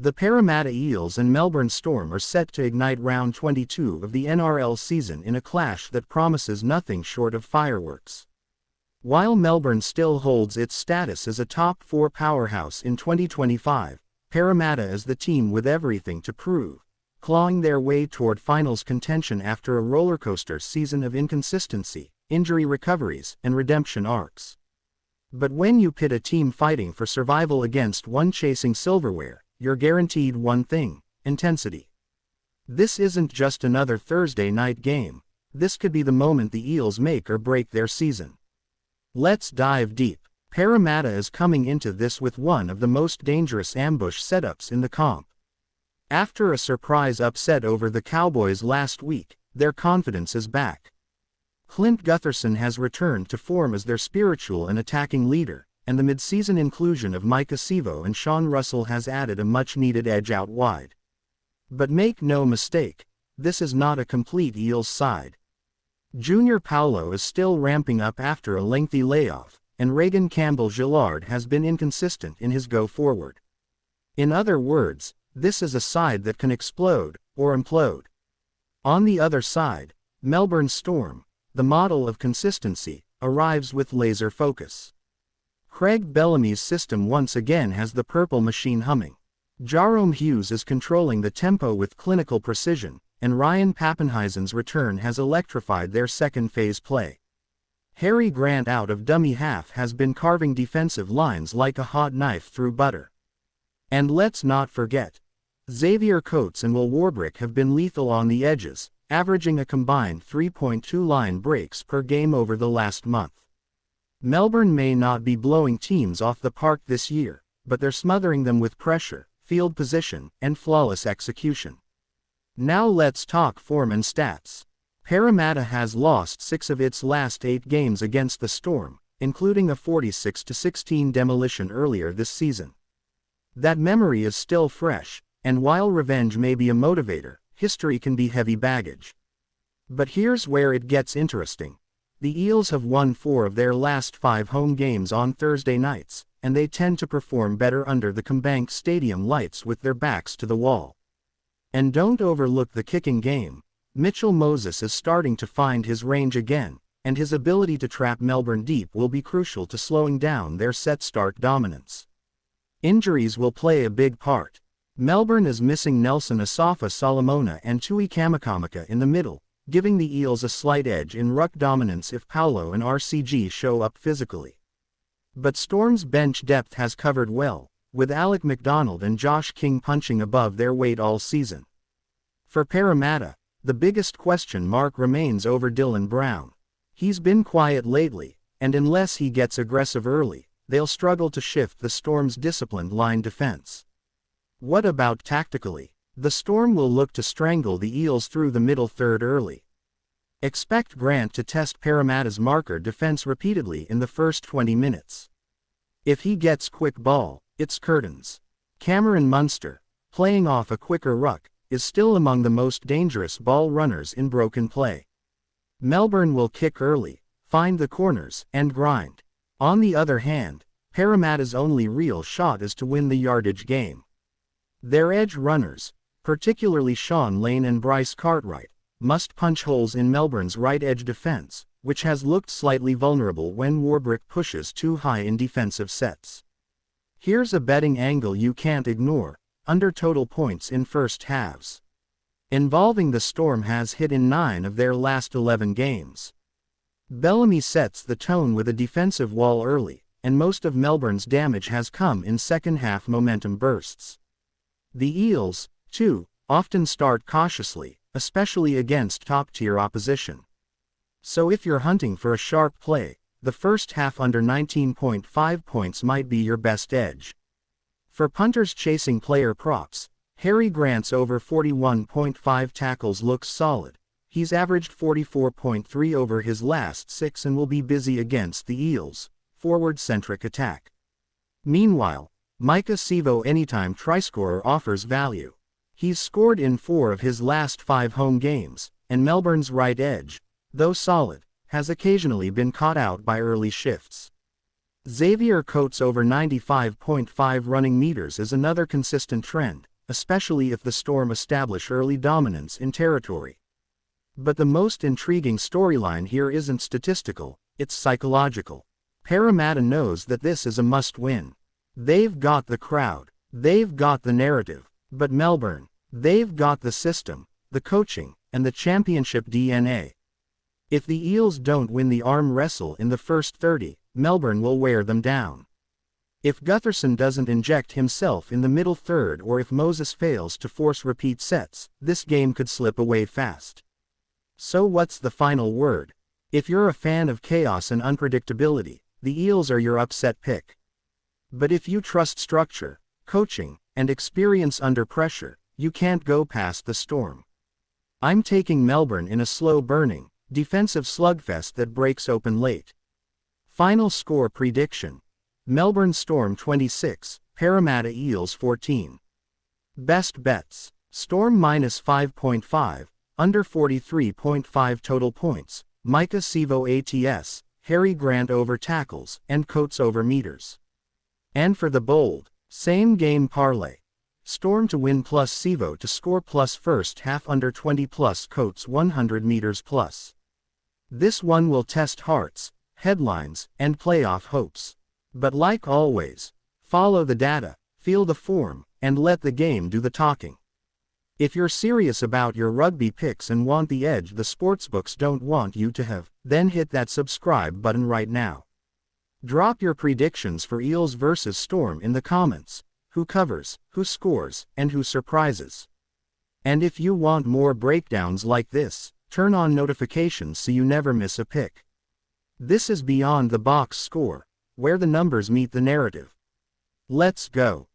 The Parramatta Eels and Melbourne Storm are set to ignite round 22 of the NRL season in a clash that promises nothing short of fireworks. While Melbourne still holds its status as a top 4 powerhouse in 2025, Parramatta is the team with everything to prove, clawing their way toward finals contention after a rollercoaster season of inconsistency, injury recoveries, and redemption arcs. But when you pit a team fighting for survival against one chasing silverware, you're guaranteed one thing: intensity. This isn't just another Thursday night game. This could be the moment the Eels make or break their season. Let's dive deep. Parramatta is coming into this with one of the most dangerous ambush setups in the comp. After a surprise upset over the Cowboys last week, their confidence is back. Clint Gutherson has returned to form as their spiritual and attacking leader, and the mid-season inclusion of Micah Sivo and Sean Russell has added a much-needed edge out wide. But make no mistake, this is not a complete Eels side. Junior Paulo is still ramping up after a lengthy layoff, and Reagan Campbell-Gillard has been inconsistent in his go-forward. In other words, this is a side that can explode, or implode. On the other side, Melbourne Storm, the model of consistency, arrives with laser focus. Craig Bellamy's system once again has the purple machine humming. Jarome Hughes is controlling the tempo with clinical precision, and Ryan Papenhuizen's return has electrified their second-phase play. Harry Grant out of dummy half has been carving defensive lines like a hot knife through butter. And let's not forget, Xavier Coates and Will Warbrick have been lethal on the edges, averaging a combined 3.2 line breaks per game over the last month. Melbourne may not be blowing teams off the park this year, but they're smothering them with pressure, field position, and flawless execution. Now let's talk form and stats. Parramatta has lost 6 of its last 8 games against the Storm, including a 46-16 demolition earlier this season. That memory is still fresh, and while revenge may be a motivator, history can be heavy baggage. But here's where it gets interesting. The Eels have won 4 of their last 5 home games on Thursday nights, and they tend to perform better under the CommBank Stadium lights with their backs to the wall. And don't overlook the kicking game. Mitchell Moses is starting to find his range again, and his ability to trap Melbourne deep will be crucial to slowing down their set-start dominance. Injuries will play a big part. Melbourne is missing Nelson Asafa-Solomona and Tui Kamakamaka in the middle, giving the Eels a slight edge in ruck dominance if Paulo and RCG show up physically. But Storm's bench depth has covered well, with Alec McDonald and Josh King punching above their weight all season. For Parramatta, the biggest question mark remains over Dylan Brown. He's been quiet lately, and unless he gets aggressive early, they'll struggle to shift the Storm's disciplined line defense. What about tactically? The Storm will look to strangle the Eels through the middle third early. Expect Grant to test Parramatta's marker defense repeatedly in the first 20 minutes. If he gets quick ball, it's curtains. Cameron Munster, playing off a quicker ruck, is still among the most dangerous ball runners in broken play. Melbourne will kick early, find the corners, and grind. On the other hand, Parramatta's only real shot is to win the yardage game. Their edge runners, particularly Sean Lane and Bryce Cartwright, must punch holes in Melbourne's right edge defense, which has looked slightly vulnerable when Warbrick pushes too high in defensive sets. Here's a betting angle you can't ignore: under total points in first halves. Involving the Storm has hit in 9 of their last 11 games. Bellamy sets the tone with a defensive wall early, and most of Melbourne's damage has come in second-half momentum bursts. The Eels, too, often start cautiously, especially against top-tier opposition. So if you're hunting for a sharp play, the first half under 19.5 points might be your best edge. For punters chasing player props, Harry Grant's over 41.5 tackles looks solid. He's averaged 44.3 over his last 6 and will be busy against the Eels' forward-centric attack. Meanwhile, Micah Sivo anytime try-scorer offers value. He's scored in 4 of his last 5 home games, and Melbourne's right edge, though solid, has occasionally been caught out by early shifts. Xavier Coates over 95.5 running meters is another consistent trend, especially if the Storm establish early dominance in territory. But the most intriguing storyline here isn't statistical, it's psychological. Parramatta knows that this is a must-win. They've got the crowd, they've got the narrative, but Melbourne, they've got the system, the coaching, and the championship DNA. If the Eels don't win the arm wrestle in the first 30, Melbourne will wear them down. If Gutherson doesn't inject himself in the middle third or if Moses fails to force repeat sets, this game could slip away fast. So what's the final word? If you're a fan of chaos and unpredictability, the Eels are your upset pick. But if you trust structure, coaching, and experience under pressure, you can't go past the Storm. I'm taking Melbourne in a slow-burning, defensive slugfest that breaks open late. Final score prediction. Melbourne Storm 26, Parramatta Eels 14. Best bets. Storm minus 5.5, under 43.5 total points, Micah Sivo ATS, Harry Grant over tackles, and Coates over meters. And for the bold, same game parlay. Storm to win plus Sivo to score plus first half under 20 plus Coates 100 meters plus. This one will test hearts, headlines, and playoff hopes. But like always, follow the data, feel the form, and let the game do the talking. If you're serious about your rugby picks and want the edge the sportsbooks don't want you to have, then hit that subscribe button right now. Drop your predictions for Eels vs Storm in the comments. Who covers, who scores, and who surprises. And if you want more breakdowns like this, turn on notifications so you never miss a pick. This is Beyond the Box Score, where the numbers meet the narrative. Let's go.